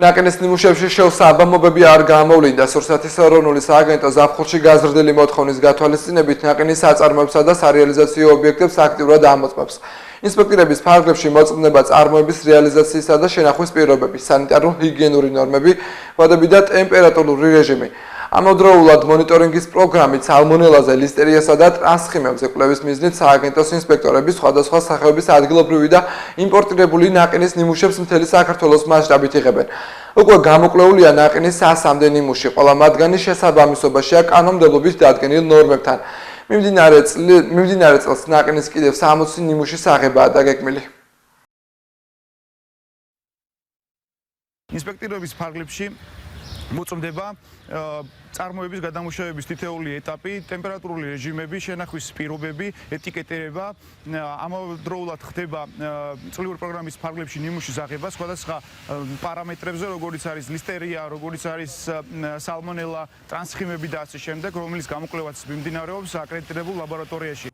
ნაკინის ნიმუშებში შევსაბამობები არ გამოვლინდა. სურსათის ეროვნული სააგენტო ზაფხულში გაზრდილი მოთხოვნის გათვალისწინებით ნაკინის საწარმოებსა და სარეალიზაციო ობიექტებს აქტიურად ამოწმებს. ინსპექტორების ფარგლებში მოწყდება წარმოების რეალიზაციისა და შენახვის პირობები, სანიტარო-ჰიგიენური ნორმები, ვადები და ტემპერატურული რეჟიმი. ამავდროულად მონიტორინგის პროგრამით სალმონელაზე, ლისტერიასა და ტრანსხიმებზე კვლევის მიზნით სააგენტოს ინსპექტორები სხვადასხვა სახეობის ადგილობრივი და იმპორტირებული ნაკინის ნიმუშებს მთელი საქართველოს მასშტაბით იღებენ. უკვე გამოკვლეულია ნაკინის 100-მდე ნიმუში, ყველა მათგანი შესაბამისობაშია კანონმდებლობით დადგენილ ნორმებთან. მიმდინარე წელს ნაკინის კიდევ 60 ნიმუშის აღებაა დაგეგმილი. ინსპექტორების ფარგლებში მოწმდება წარმოების გადამუშავების თითოეული ეტაპი, ტემპერატურული რეჟიმები, შენახვის პირობები, ეტიკეტირება, ამავდროულად ხდება წლიური პროგრამის ფარგლებში ნიმუშის აღება სხვადასხვა პარამეტრებზე, როგორიც არის ლისტერია, როგორიც არის სალმონელა, ტრანსხიმები და ასე შემდეგ, რომელიც გამოკვლევაც მიმდინარეობს აკრედიტებულ ლაბორატორიაში.